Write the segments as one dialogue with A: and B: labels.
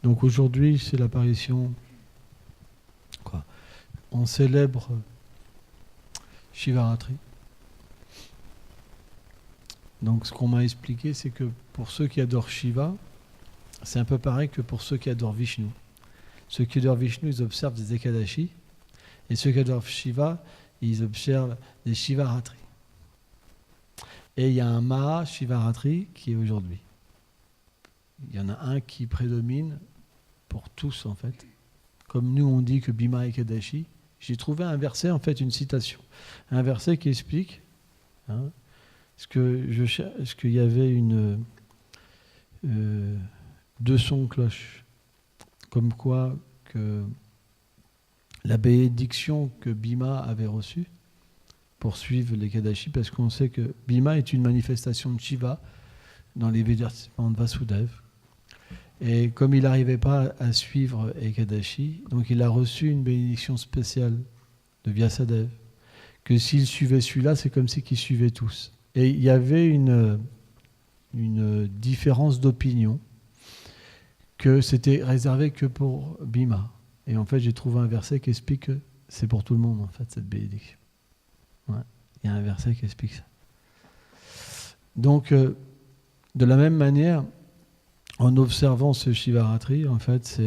A: Donc aujourd'hui, c'est l'apparition. On célèbre Shivaratri. Donc ce qu'on m'a expliqué, c'est que pour ceux qui adorent Shiva, c'est un peu pareil que pour ceux qui adorent Vishnu. Ceux qui adorent Vishnu, ils observent des Ekadashi, et ceux qui adorent Shiva, ils observent des Shivaratri. Et il y a un Maha Shivaratri qui est aujourd'hui. Il y en a un qui prédomine pour tous, en fait. Comme nous, on dit que Bhima Ekadashi, j'ai trouvé un verset, en fait, une citation. Un verset qui explique ce qu'il y avait deux sons de cloche. Comme quoi que la bénédiction que Bhima avait reçue pour suivre les Ekadashi, parce qu'on sait que Bhima est une manifestation de Shiva dans les Védas de Vasudeva. Et comme il n'arrivait pas à suivre Ekadashi, donc il a reçu une bénédiction spéciale de Vyasadeva, que s'il suivait celui-là, c'est comme si qu'il suivait tous. Et il y avait une différence d'opinion, que c'était réservé que pour Bhima. Et en fait, j'ai trouvé un verset qui explique que c'est pour tout le monde, en fait, cette bénédiction. Ouais. Il y a un verset qui explique ça. Donc, de la même manière, en observant ce Shivaratri, en fait,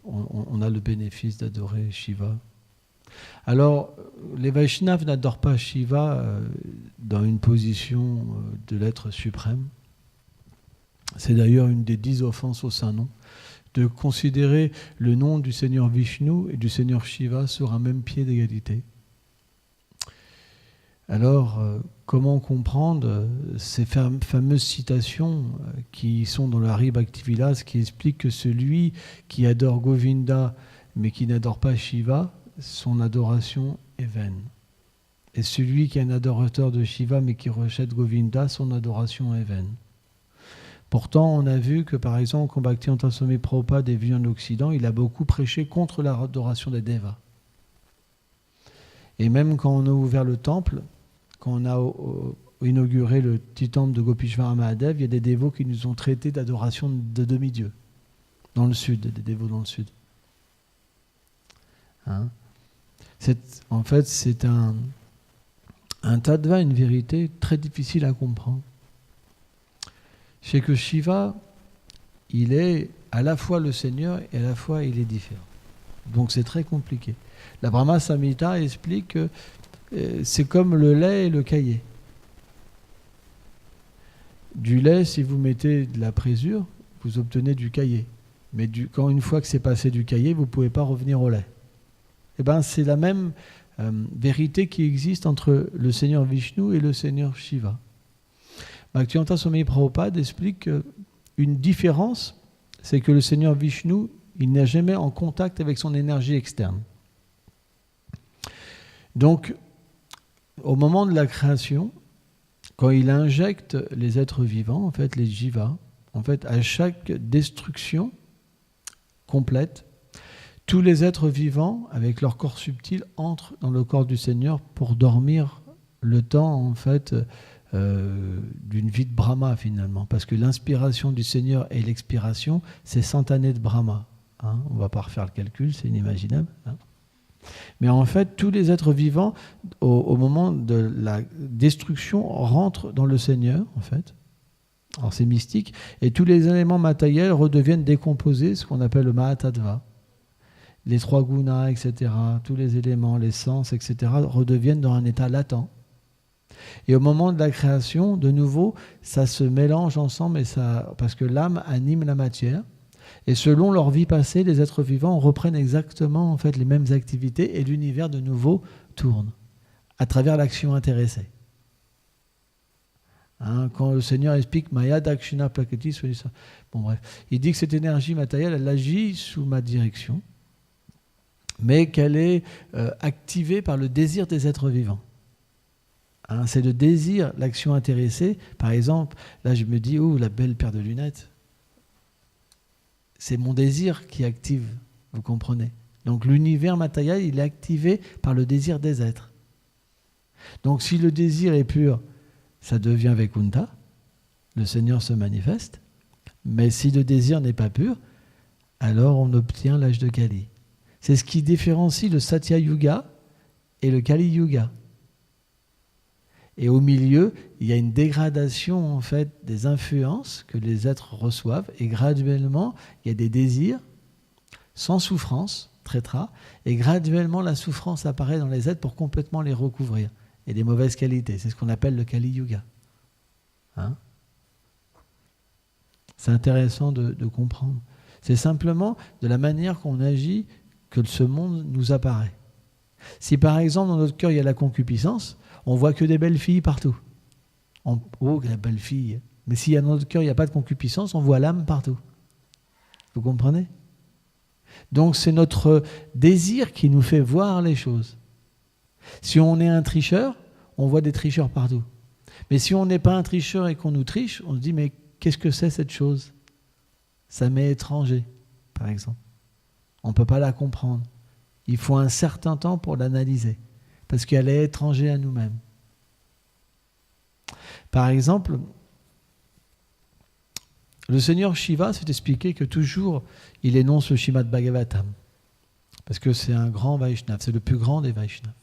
A: on a le bénéfice d'adorer Shiva. Alors, les Vaishnavas n'adorent pas Shiva dans une position de l'être suprême. C'est d'ailleurs une des 10 offenses au Saint-Nom, de considérer le nom du Seigneur Vishnu et du Seigneur Shiva sur un même pied d'égalité. Alors, comment comprendre ces fameuses citations qui sont dans la Hari Bhakti Vilas, qui expliquent que celui qui adore Govinda mais qui n'adore pas Shiva, son adoration est vaine. Et celui qui est un adorateur de Shiva mais qui rejette Govinda, son adoration est vaine. Pourtant, on a vu que, par exemple, quand Bhaktivedanta Swami Prabhupada est venu en Occident, il a beaucoup prêché contre l'adoration des devas. Et même quand on a ouvert le temple, quand on a inauguré le petit temple de Gopishvara Mahadev, il y a des dévots qui nous ont traités d'adoration de demi-dieux, dans le sud, des dévots dans le sud. En fait, c'est un tattva, une vérité très difficile à comprendre. C'est que Shiva, il est à la fois le Seigneur et à la fois il est différent. Donc c'est très compliqué. La Brahma Samhita explique que c'est comme le lait et le caillé. Du lait, si vous mettez de la présure, vous obtenez du caillé. Mais quand une fois que c'est passé du caillé, vous ne pouvez pas revenir au lait. Eh bien, c'est la même vérité qui existe entre le Seigneur Vishnu et le Seigneur Shiva. Bhaktivedanta Swami Prabhupada explique qu'une différence, c'est que le Seigneur Vishnu, il n'est jamais en contact avec son énergie externe. Donc, au moment de la création, quand il injecte les êtres vivants, en fait, les jivas, en fait, à chaque destruction complète, tous les êtres vivants, avec leur corps subtil, entrent dans le corps du Seigneur pour dormir le temps, en fait, d'une vie de Brahma, finalement. Parce que l'inspiration du Seigneur et l'expiration, c'est 100 années de Brahma. On ne va pas refaire le calcul, c'est inimaginable. Mais en fait, tous les êtres vivants, au moment de la destruction, rentrent dans le Seigneur, en fait. Alors c'est mystique. Et tous les éléments matériels redeviennent décomposés, ce qu'on appelle le Mahatattva. Les 3 gunas, etc., tous les éléments, les sens, etc., redeviennent dans un état latent. Et au moment de la création, de nouveau, ça se mélange ensemble, parce que l'âme anime la matière. Et selon leur vie passée, les êtres vivants reprennent exactement en fait, les mêmes activités et l'univers de nouveau tourne à travers l'action intéressée. Quand le Seigneur explique Maya Dakshina Prakati, bon bref, il dit que cette énergie matérielle, elle agit sous ma direction, mais qu'elle est activée par le désir des êtres vivants. C'est le désir, l'action intéressée. Par exemple, là je me dis, oh la belle paire de lunettes. C'est mon désir qui active, vous comprenez. Donc l'univers matériel, il est activé par le désir des êtres. Donc si le désir est pur, ça devient Vaikuntha, le Seigneur se manifeste. Mais si le désir n'est pas pur, alors on obtient l'âge de Kali. C'est ce qui différencie le Satya Yuga et le Kali Yuga. Et au milieu, il y a une dégradation en fait des influences que les êtres reçoivent, et graduellement, il y a des désirs sans souffrance, traitera, et graduellement la souffrance apparaît dans les êtres pour complètement les recouvrir, et des mauvaises qualités. C'est ce qu'on appelle le Kali Yuga. Hein? C'est intéressant de comprendre. C'est simplement de la manière qu'on agit que ce monde nous apparaît. Si par exemple dans notre cœur il y a la concupiscence, on voit que des belles filles partout. Oh, la belle fille. Mais si dans notre cœur il n'y a pas de concupiscence, on voit l'âme partout. Vous comprenez ? Donc c'est notre désir qui nous fait voir les choses. Si on est un tricheur, on voit des tricheurs partout. Mais si on n'est pas un tricheur et qu'on nous triche, on se dit mais qu'est-ce que c'est cette chose ? Ça m'est étranger, par exemple. On ne peut pas la comprendre. Il faut un certain temps pour l'analyser, parce qu'elle est étrangère à nous-mêmes. Par exemple, le Seigneur Shiva s'est expliqué que toujours il énonce le Srimad Bhagavatam, parce que c'est un grand Vaishnava, c'est le plus grand des Vaishnavas.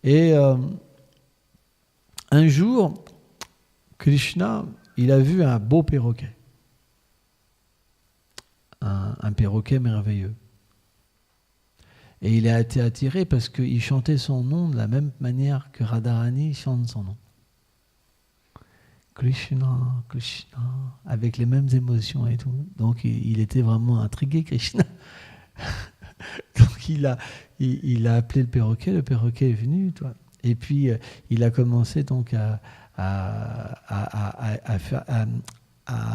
A: Et un jour, Krishna, il a vu un beau perroquet. Un perroquet merveilleux. Et il a été attiré parce qu'il chantait son nom de la même manière que Radharani chante son nom. Krishna, Krishna, avec les mêmes émotions et tout. Donc il était vraiment intrigué, Krishna. Donc il a appelé le perroquet est venu, toi. Et puis il a commencé donc à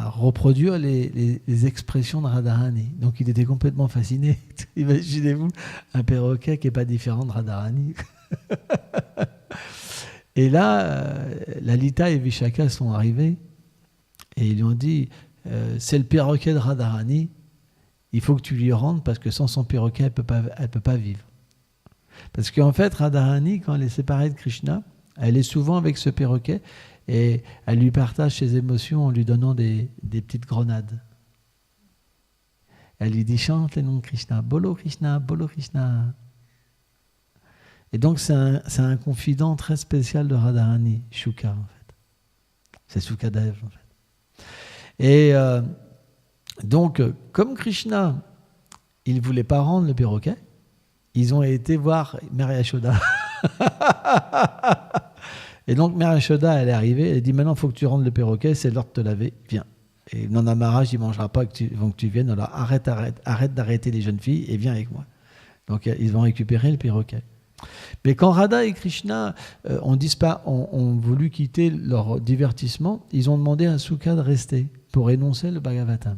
A: reproduire les expressions de Radharani. Donc il était complètement fasciné. Imaginez-vous un perroquet qui n'est pas différent de Radharani. Et là, Lalita et Vishaka sont arrivés et ils lui ont dit c'est le perroquet de Radharani, il faut que tu lui rendes parce que sans son perroquet, elle peut pas vivre. Parce qu'en fait, Radharani, quand elle est séparée de Krishna, elle est souvent avec ce perroquet et elle lui partage ses émotions en lui donnant des petites grenades. Elle lui dit chante les noms de Krishna, Bolo Krishna, Bolo Krishna. Et donc c'est un confident très spécial de Radharani, Shuka en fait. C'est Sukadev en fait. Et donc comme Krishna, il ne voulait pas rendre le perroquet, ils ont été voir Mère Yashoda. Et donc Mère Yashoda, elle est arrivée, elle dit maintenant il faut que tu rendes le perroquet, c'est l'heure de te laver, viens. Et Nanda Maharaj, il ne mangera pas avant que tu viennes, alors arrête d'arrêter les jeunes filles et viens avec moi. Donc ils vont récupérer le perroquet. Mais quand Radha et Krishna ont voulu quitter leur divertissement, ils ont demandé à Shuka de rester pour énoncer le Bhagavatam.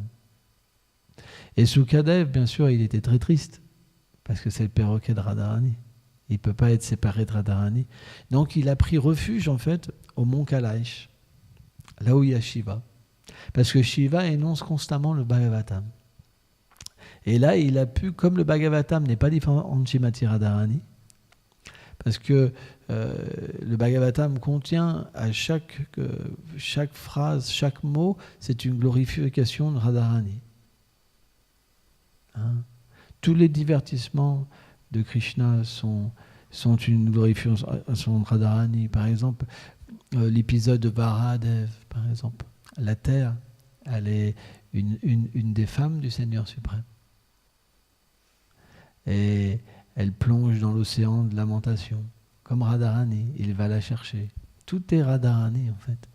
A: Et Sukadev, bien sûr, il était très triste, parce que c'est le perroquet de Radharani. Il ne peut pas être séparé de Radharani. Donc il a pris refuge, en fait, au mont Kailash, là où il y a Shiva. Parce que Shiva énonce constamment le Bhagavatam. Et là, il a pu, comme le Bhagavatam n'est pas différent de Srimati Radharani, parce que le Bhagavatam contient à chaque phrase, chaque mot, c'est une glorification de Radharani. Hein? Tous les divertissements de Krishna sont une glorification de Radharani. Par exemple, l'épisode de Varadev, par exemple. La terre, elle est une des femmes du Seigneur suprême. Et elle plonge dans l'océan de lamentation, comme Radharani, il va la chercher. Tout est Radharani, en fait.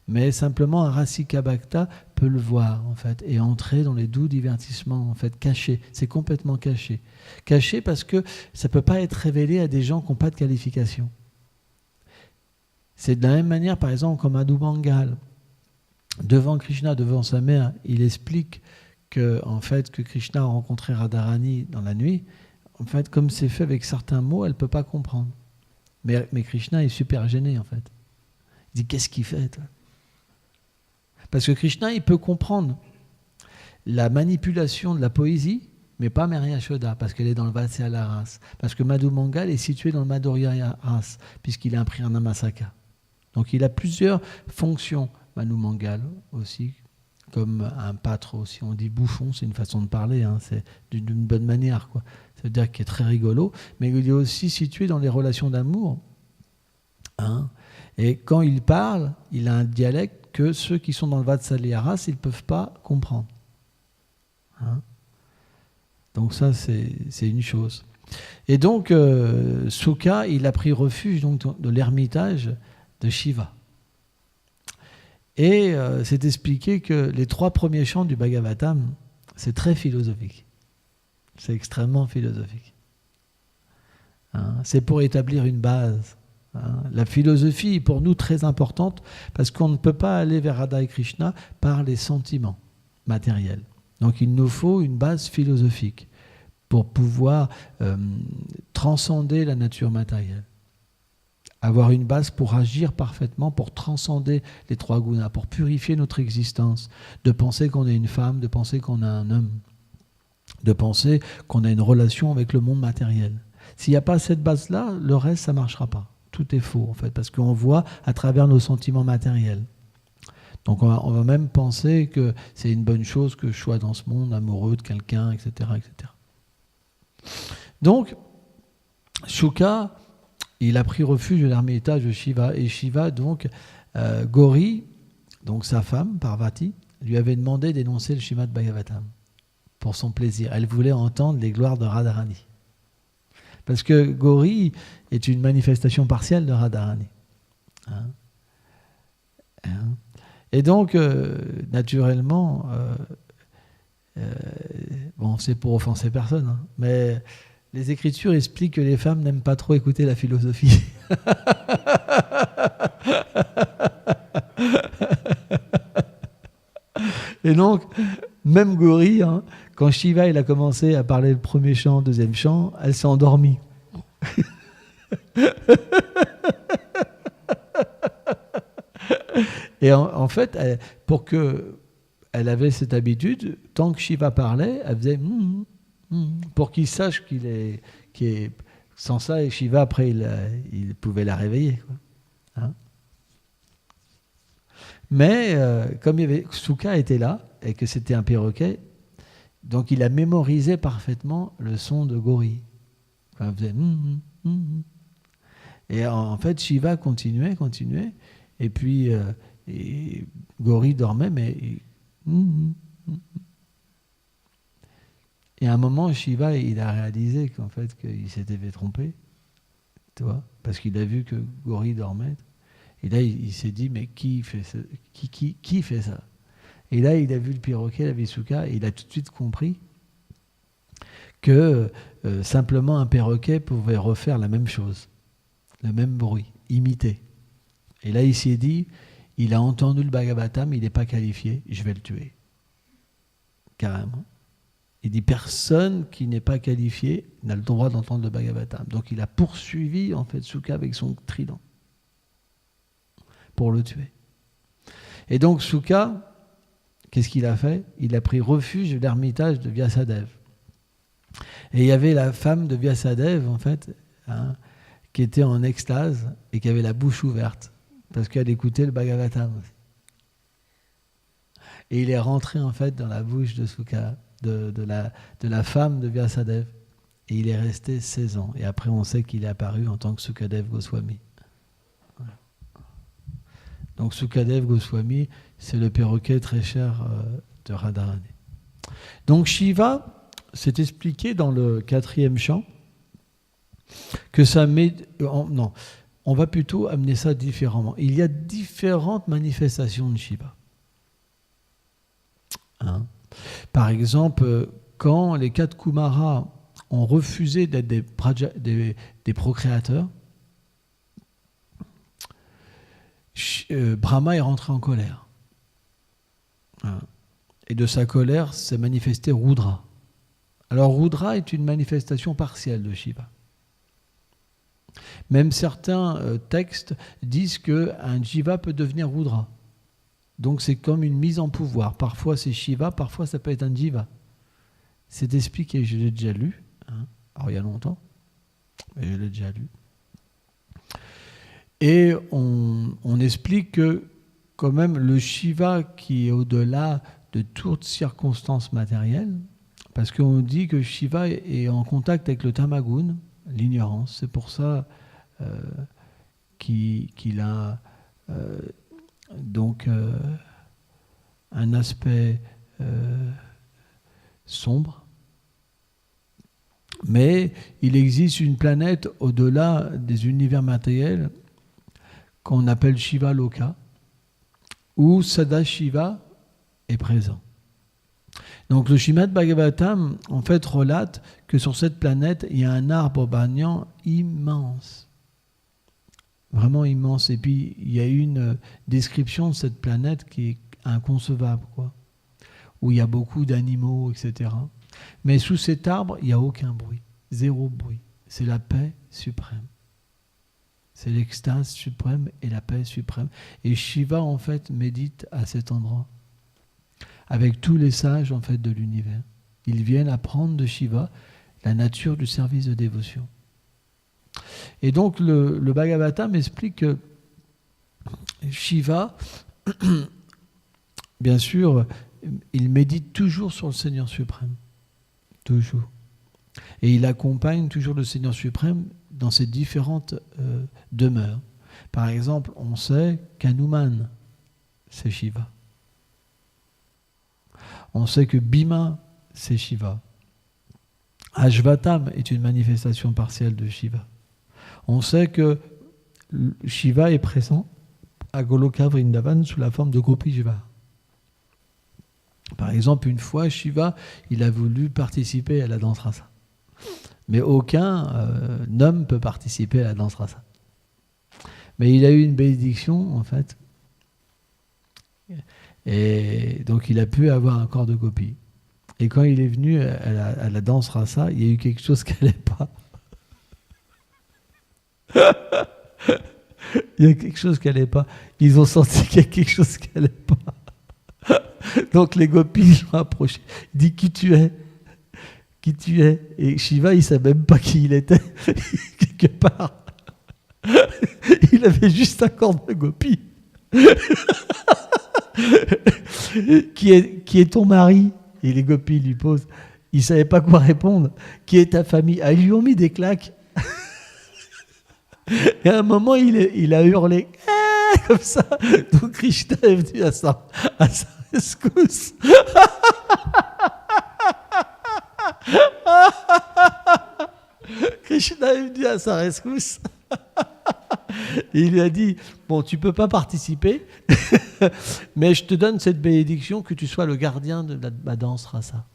A: Mais simplement, un Rasika Bhakta peut le voir, en fait, et entrer dans les doux divertissements, en fait, cachés. C'est complètement caché. Caché parce que ça ne peut pas être révélé à des gens qui n'ont pas de qualification. C'est de la même manière, par exemple, comme Madhu Bangal. Devant Krishna, devant sa mère, il explique que Krishna a rencontré Radharani dans la nuit. En fait, comme c'est fait avec certains mots, elle ne peut pas comprendre. Mais Krishna est super gêné, en fait. Il dit, qu'est-ce qu'il fait, toi ? Parce que Krishna, il peut comprendre la manipulation de la poésie, mais pas Mère Yashoda, parce qu'elle est dans le Vatsyala Ras. Parce que Madhu Mangal est situé dans le Madhurya Ras, puisqu'il est un Priyanamasaka. Donc il a plusieurs fonctions, Madhu Mangal aussi, comme un pâtre, si on dit bouffon, c'est une façon de parler, hein, c'est d'une bonne manière, quoi. Ça veut dire qu'il est très rigolo, mais il est aussi situé dans les relations d'amour. Hein. Et quand il parle, il a un dialecte que ceux qui sont dans le Vatsalyaras, ils ne peuvent pas comprendre. Hein. Donc ça, c'est une chose. Et donc, Sukha, il a pris refuge donc, de l'ermitage de Shiva. Et c'est expliqué que les 3 premiers chants du Bhagavatam, c'est très philosophique. C'est extrêmement philosophique. Hein, c'est pour établir une base. Hein. La philosophie est pour nous très importante parce qu'on ne peut pas aller vers Radha et Krishna par les sentiments matériels. Donc il nous faut une base philosophique pour pouvoir transcender la nature matérielle. Avoir une base pour agir parfaitement, pour transcender les 3 gunas, pour purifier notre existence, de penser qu'on est une femme, de penser qu'on est un homme, de penser qu'on a une relation avec le monde matériel. S'il n'y a pas cette base-là, le reste, ça ne marchera pas. Tout est faux, en fait, parce qu'on voit à travers nos sentiments matériels. Donc on va même penser que c'est une bonne chose que je sois dans ce monde amoureux de quelqu'un, etc., etc. Donc, Sukha, il a pris refuge de l'ermitage de Shiva. Et Shiva, donc, Gauri, donc sa femme, Parvati, lui avait demandé d'énoncer le Srimad Bhagavatam pour son plaisir. Elle voulait entendre les gloires de Radharani. Parce que Gauri est une manifestation partielle de Radharani. Hein? Hein? Et donc, naturellement, bon, c'est pour offenser personne, hein, mais les Écritures expliquent que les femmes n'aiment pas trop écouter la philosophie. Et donc, même Gauri, hein, quand Shiva il a commencé à parler le premier chant, deuxième chant, elle s'est endormie. Et en fait, pour que elle avait cette habitude, tant que Shiva parlait, elle faisait pour qu'il sache qu'il est sans ça, et Shiva après il pouvait la réveiller, quoi. Hein. Mais comme il y avait, Sukha était là et que c'était un perroquet, donc il a mémorisé parfaitement le son de Gauri. Quand elle faisait et en fait Shiva continuait, et puis et Gauri dormait, mais et à un moment, Shiva, il a réalisé qu'en fait, qu'il s'était fait tromper, tu vois, parce qu'il a vu que Gauri dormait. Et là, il s'est dit, mais qui fait ça, qui fait ça? Et là, il a vu le perroquet, la Visuka, et il a tout de suite compris que simplement un perroquet pouvait refaire la même chose, le même bruit, imiter. Et là, il s'est dit, il a entendu le Bhagavatam, il n'est pas qualifié, je vais le tuer. Carrément. Il dit personne qui n'est pas qualifié n'a le droit d'entendre le Bhagavatam. Donc il a poursuivi en fait Sukha avec son trident pour le tuer. Et donc Sukha, qu'est-ce qu'il a fait? Il a pris refuge de l'ermitage de Vyasadeva. Et il y avait la femme de Vyasadeva en fait, hein, qui était en extase et qui avait la bouche ouverte parce qu'elle écoutait le Bhagavatam aussi. Et il est rentré en fait dans la bouche de Sukha. De la femme de Vyasadeva. Et il est resté 16 ans. Et après, on sait qu'il est apparu en tant que Sukadeva Goswami. Voilà. Donc, Sukadeva Goswami, c'est le perroquet très cher de Radharani. Donc, Shiva, c'est expliqué dans le 4e chant que ça met... non, on va plutôt amener ça différemment. Il y a différentes manifestations de Shiva. Hein? Par exemple, quand les 4 Kumaras ont refusé d'être des procréateurs, Brahma est rentré en colère. Et de sa colère s'est manifesté Rudra. Alors Rudra est une manifestation partielle de Shiva. Même certains textes disent qu'un Jiva peut devenir Rudra. Donc c'est comme une mise en pouvoir. Parfois c'est Shiva, parfois ça peut être un Jiva. C'est expliqué, je l'ai déjà lu. Hein. Alors il y a longtemps, mais je l'ai déjà lu. Et on explique que quand même le Shiva qui est au-delà de toutes circonstances matérielles, parce qu'on dit que Shiva est en contact avec le tamagun, l'ignorance. C'est pour ça qu'il a donc un aspect sombre. Mais il existe une planète au-delà des univers matériels qu'on appelle Shiva Loka, où Sadashiva est présent. Donc le Srimad Bhagavatam, en fait, relate que sur cette planète, il y a un arbre banyan immense. Vraiment immense. Et puis, il y a une description de cette planète qui est inconcevable, quoi. Où il y a beaucoup d'animaux, etc. Mais sous cet arbre, il n'y a aucun bruit. Zéro bruit. C'est la paix suprême. C'est l'extase suprême et la paix suprême. Et Shiva, en fait, médite à cet endroit. Avec tous les sages, en fait, de l'univers. Ils viennent apprendre de Shiva la nature du service de dévotion. Et donc, le Bhagavatam explique que Shiva, bien sûr, il médite toujours sur le Seigneur suprême. Toujours. Et il accompagne toujours le Seigneur suprême dans ses différentes demeures. Par exemple, on sait qu'Hanuman, c'est Shiva. On sait que Bhima, c'est Shiva. Ashvatam est une manifestation partielle de Shiva. On sait que Shiva est présent à Goloka Vrindavan sous la forme de Gopi Shiva. Par exemple, une fois, Shiva, il a voulu participer à la danse rasa. Mais aucun homme peut participer à la danse rasa. Mais il a eu une bénédiction, en fait. Et donc, il a pu avoir un corps de Gopi. Et quand il est venu à la danse rasa, il y a eu quelque chose qui n'allait pas. Il y a quelque chose qui n'allait pas. Ils ont senti qu'il y a quelque chose qui n'allait pas. Donc les gopis l'ont approché. Il dit, qui tu es? Qui tu es? Et Shiva, il ne savait même pas qui il était. Quelque part. Il avait juste un corps de gopi. Qui est ton mari? Et les gopis lui posent. Il ne savait pas quoi répondre. Qui est ta famille? Ah, ils lui ont mis des claques. Et à un moment, il a hurlé comme ça. Donc Krishna est venu à sa rescousse. Krishna est venu à sa rescousse. Et il lui a dit, bon, tu ne peux pas participer, mais je te donne cette bénédiction que tu sois le gardien de ma danse rasa.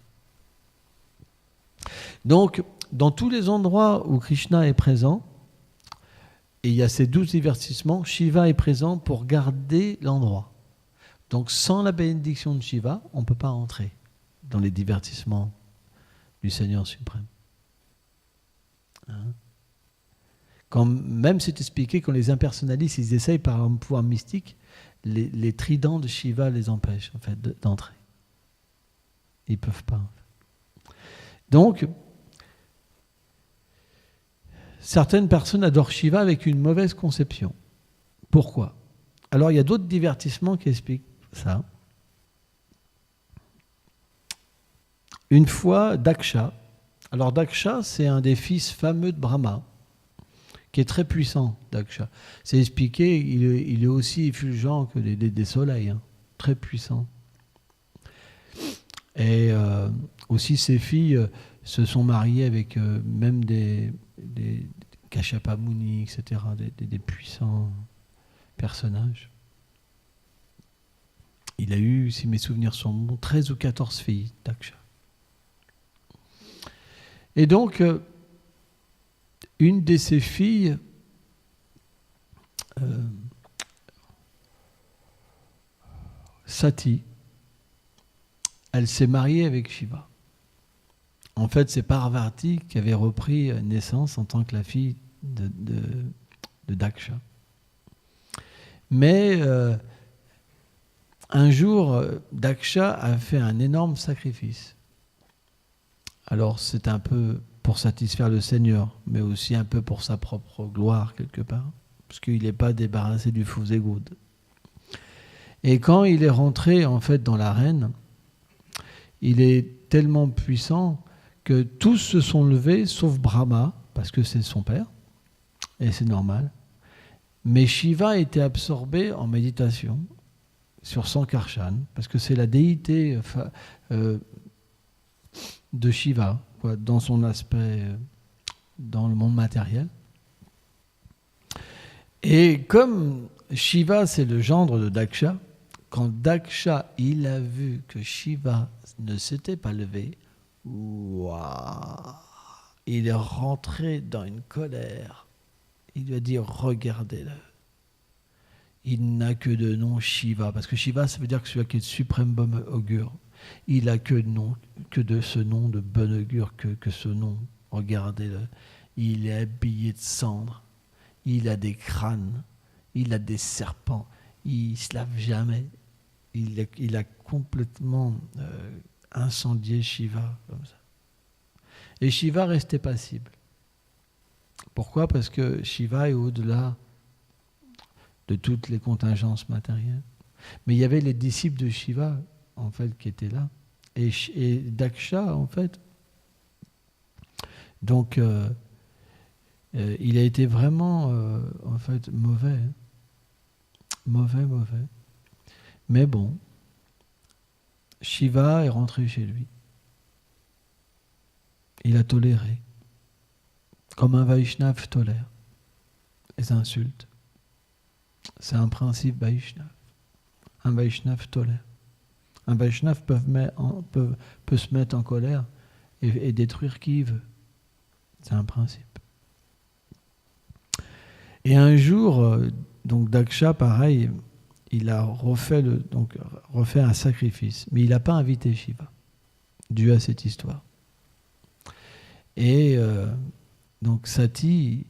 A: Donc, dans tous les endroits où Krishna est présent, et il y a ces 12 divertissements, Shiva est présent pour garder l'endroit. Donc, sans la bénédiction de Shiva, on ne peut pas entrer dans les divertissements du Seigneur suprême. Hein? Même c'est expliqué, quand les impersonnalistes, ils essayent par un pouvoir mystique, les tridents de Shiva les empêchent en fait, d'entrer. Ils ne peuvent pas. En fait. Donc, certaines personnes adorent Shiva avec une mauvaise conception. Pourquoi? Alors, il y a d'autres divertissements qui expliquent ça. Une fois, Daksha. Alors, Daksha, c'est un des fils fameux de Brahma, qui est très puissant, Daksha. C'est expliqué, il est aussi effulgent que des soleils, hein, très puissant. Et aussi, ses filles se sont mariées avec même des Kashyapa Muni, etc., des puissants personnages. Il a eu, si mes souvenirs sont bons, 13 ou 14 filles, Daksha. Et donc, une de ses filles, Sati, elle s'est mariée avec Shiva. En fait, c'est Parvati qui avait repris naissance en tant que la fille de Daksha. Mais un jour, Daksha a fait un énorme sacrifice. Alors, c'est un peu pour satisfaire le Seigneur, mais aussi un peu pour sa propre gloire, quelque part, parce qu'il n'est pas débarrassé du faux égo. Et quand il est rentré, en fait, dans l'arène, il est tellement puissant que tous se sont levés, sauf Brahma, parce que c'est son père, et c'est normal. Mais Shiva a été absorbé en méditation sur Sankarshan, parce que c'est la déité de Shiva, quoi, dans son aspect, dans le monde matériel. Et comme Shiva, c'est le gendre de Daksha, quand Daksha, il a vu que Shiva ne s'était pas levé, ouah, il est rentré dans une colère. Il lui a dit, regardez-le. Il n'a que de nom Shiva, parce que Shiva, ça veut dire que celui qui est le suprême bon augure. Il n'a que de ce nom de bon augure, que ce nom. Regardez-le. Il est habillé de cendres. Il a des crânes. Il a des serpents. Il ne se lave jamais. Il a complètement incendié Shiva, comme ça. Et Shiva restait passible. Pourquoi ? Parce que Shiva est au-delà de toutes les contingences matérielles. Mais il y avait les disciples de Shiva, en fait, qui étaient là. Et Daksha, en fait, donc, il a été vraiment, en fait, mauvais. Mauvais. Mais bon, Shiva est rentré chez lui. Il a toléré. Comme un Vaishnav tolère les insultes. C'est un principe Vaishnav. Un Vaishnav tolère. Un Vaishnav peut se mettre en colère et détruire qui il veut. C'est un principe. Et un jour, donc Daksha, pareil, il a refait un sacrifice. Mais il n'a pas invité Shiva, dû à cette histoire. Et donc Sati,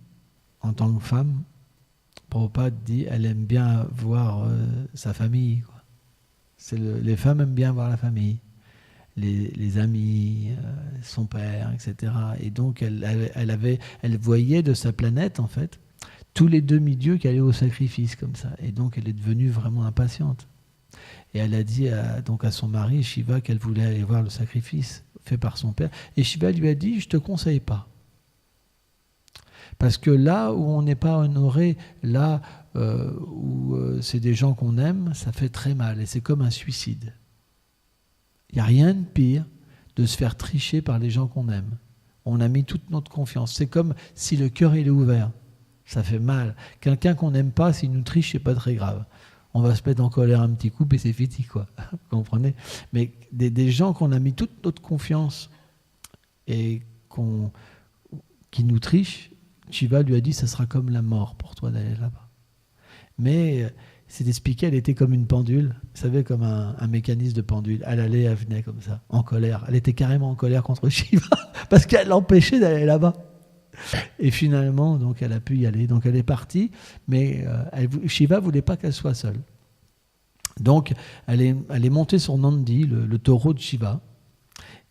A: en tant que femme, Prabhupada dit, elle aime bien voir sa famille, quoi. Les femmes aiment bien voir la famille, les amis, son père, etc. Et donc elle voyait de sa planète, en fait, tous les demi-dieux qui allaient au sacrifice, comme ça. Et donc elle est devenue vraiment impatiente. Et elle a dit donc à son mari, Shiva, qu'elle voulait aller voir le sacrifice fait par son père. Et Shiva lui a dit, je ne te conseille pas. Parce que là où on n'est pas honoré, là où c'est des gens qu'on aime, ça fait très mal. Et c'est comme un suicide. Il n'y a rien de pire de se faire tricher par les gens qu'on aime. On a mis toute notre confiance. C'est comme si le cœur il est ouvert. Ça fait mal. Quelqu'un qu'on n'aime pas, s'il nous triche, c'est pas très grave. On va se mettre en colère un petit coup et c'est fini, quoi. Vous comprenez ? Mais des gens qu'on a mis toute notre confiance et qui nous trichent, Shiva lui a dit, ça sera comme la mort pour toi d'aller là-bas. Mais c'est expliqué, elle était comme une pendule, vous savez, comme un mécanisme de pendule. Elle allait, elle venait comme ça, en colère. Elle était carrément en colère contre Shiva, parce qu'elle l'empêchait d'aller là-bas. Et finalement, donc, elle a pu y aller. Donc elle est partie, mais Shiva ne voulait pas qu'elle soit seule. Donc elle est montée sur Nandi, le taureau de Shiva.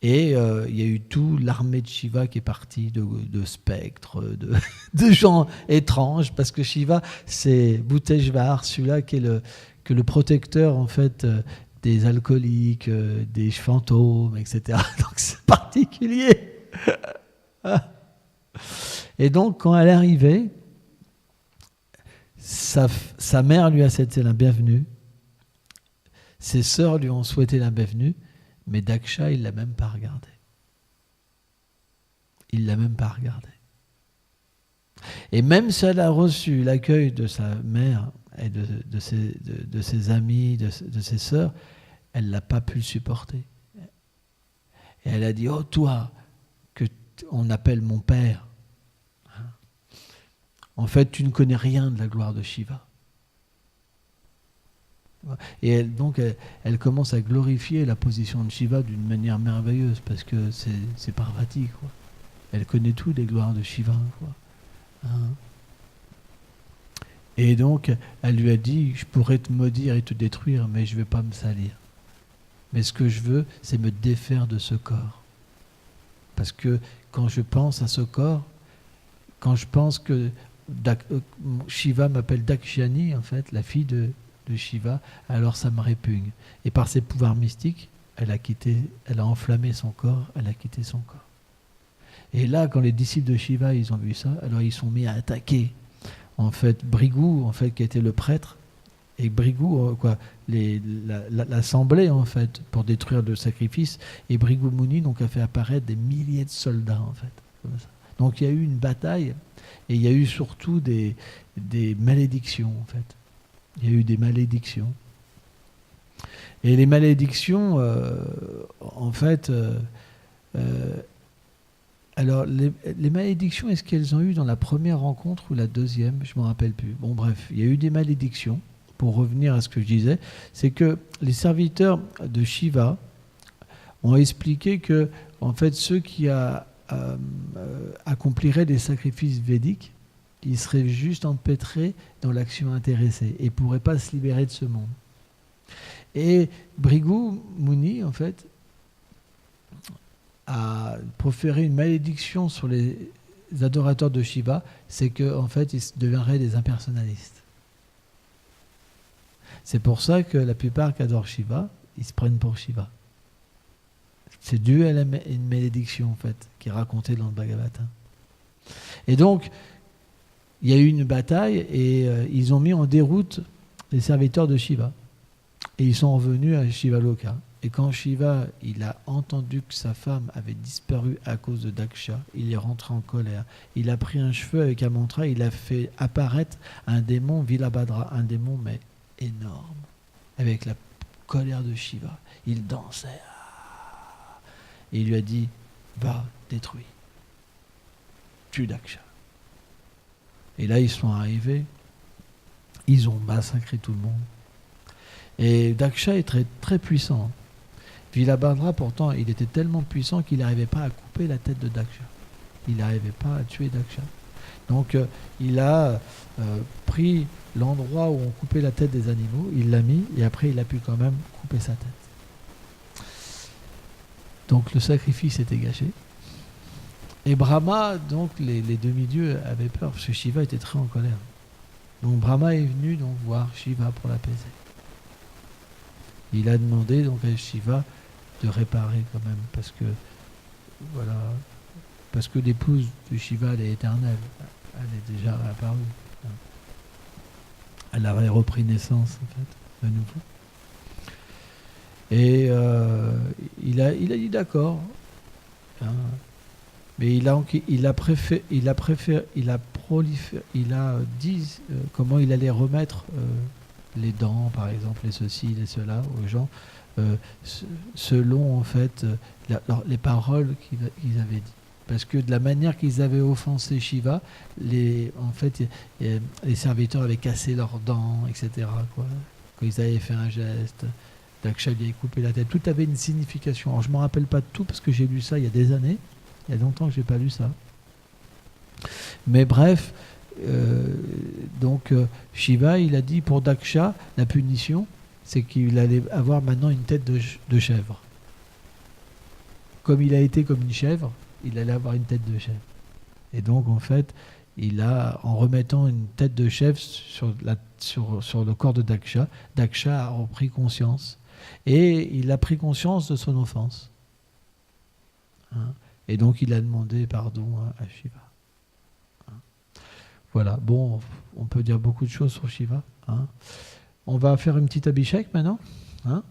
A: Et il y a eu toute l'armée de Shiva qui est partie, de spectres, de gens étranges, parce que Shiva, c'est Bhuteshvar, celui-là qui est le protecteur, en fait, des alcooliques, des fantômes, etc. Donc c'est particulier. Et donc, quand elle est arrivée, sa mère lui a souhaité la bienvenue, ses sœurs lui ont souhaité la bienvenue, mais Daksha, il ne l'a même pas regardé. Il ne l'a même pas regardé. Et même si elle a reçu l'accueil de sa mère et de ses amis, de ses sœurs, elle n'a pas pu le supporter. Et elle a dit, oh toi, que on appelle mon père. En fait, tu ne connais rien de la gloire de Shiva. Et donc, elle commence à glorifier la position de Shiva d'une manière merveilleuse, parce que c'est Parvati, quoi. Elle connaît tout des gloires de Shiva, quoi. Hein? Et donc, elle lui a dit, je pourrais te maudire et te détruire, mais je ne vais pas me salir. Mais ce que je veux, c'est me défaire de ce corps. Parce que quand je pense à ce corps, quand je pense que Shiva m'appelle Dakshani, en fait, la fille de Shiva, alors ça me répugne. Et par ses pouvoirs mystiques, elle a enflammé son corps, elle a quitté son corps. Et là, quand les disciples de Shiva, ils ont vu ça, alors ils sont mis à attaquer, en fait, Bhrigu, en fait, qui était le prêtre, et Bhrigu, l'assemblée, en fait, pour détruire le sacrifice, et Bhrigu Muni, donc, a fait apparaître des milliers de soldats, en fait, comme ça. Donc, il y a eu une bataille, et il y a eu surtout des malédictions, en fait. Il y a eu des malédictions. Et les malédictions, en fait, alors les malédictions, est-ce qu'elles ont eu dans la première rencontre ou la deuxième? Je ne me rappelle plus. Bon, bref, il y a eu des malédictions. Pour revenir à ce que je disais, c'est que les serviteurs de Shiva ont expliqué que, en fait, ceux qui accompliraient des sacrifices védiques, ils seraient juste empêtrés dans l'action intéressée et ne pourraient pas se libérer de ce monde. Et Bhrigu Muni, en fait, a proféré une malédiction sur les adorateurs de Shiva, c'est qu'en fait, ils deviendraient des impersonnalistes. C'est pour ça que la plupart qui adorent Shiva, ils se prennent pour Shiva. C'est dû à une malédiction, en fait, qui est racontée dans le Bhagavata. Et donc, il y a eu une bataille et ils ont mis en déroute les serviteurs de Shiva. Et ils sont revenus à Shivaloka. Et quand Shiva, il a entendu que sa femme avait disparu à cause de Daksha, il est rentré en colère. Il a pris un cheveu avec un mantra, il a fait apparaître un démon Vilabhadra, un démon mais énorme, avec la colère de Shiva. Il dansait. Et il lui a dit, va, détruis. Tue Daksha. Et là, ils sont arrivés, ils ont massacré tout le monde. Et Daksha est très, très puissant. Vilabhadra, pourtant, il était tellement puissant qu'il n'arrivait pas à couper la tête de Daksha. Il n'arrivait pas à tuer Daksha. Donc, il a pris l'endroit où on coupait la tête des animaux, il l'a mis, et après, il a pu quand même couper sa tête. Donc, le sacrifice était gâché. Et Brahma, donc, les demi-dieux avaient peur, parce que Shiva était très en colère. Donc, Brahma est venu donc, voir Shiva pour l'apaiser. Il a demandé donc à Shiva de réparer quand même, parce que voilà, parce que l'épouse de Shiva, elle est éternelle, elle est déjà apparue. Elle avait repris naissance en fait, de nouveau. Et il a dit d'accord, hein, mais il a dit comment il allait remettre les dents, par exemple, les ceci, les cela, aux gens, selon en fait les paroles qu'ils avaient dit. Parce que de la manière qu'ils avaient offensé Shiva, les serviteurs avaient cassé leurs dents, etc. Quoi. Quand ils avaient fait un geste, Daksha lui avait coupé la tête. Tout avait une signification. Alors je ne me rappelle pas de tout parce que j'ai lu ça il y a des années. Il y a longtemps que je n'ai pas lu ça. Mais bref, donc Shiva, il a dit pour Daksha, la punition, c'est qu'il allait avoir maintenant une tête de chèvre. Comme il a été comme une chèvre, il allait avoir une tête de chèvre. Et donc, en fait, en remettant une tête de chèvre sur le corps de Daksha, Daksha a repris conscience. Et il a pris conscience de son offense. Hein? Et donc, il a demandé pardon à Shiva. Voilà, bon, on peut dire beaucoup de choses sur Shiva. Hein. On va faire une petite abhishek maintenant. Hein.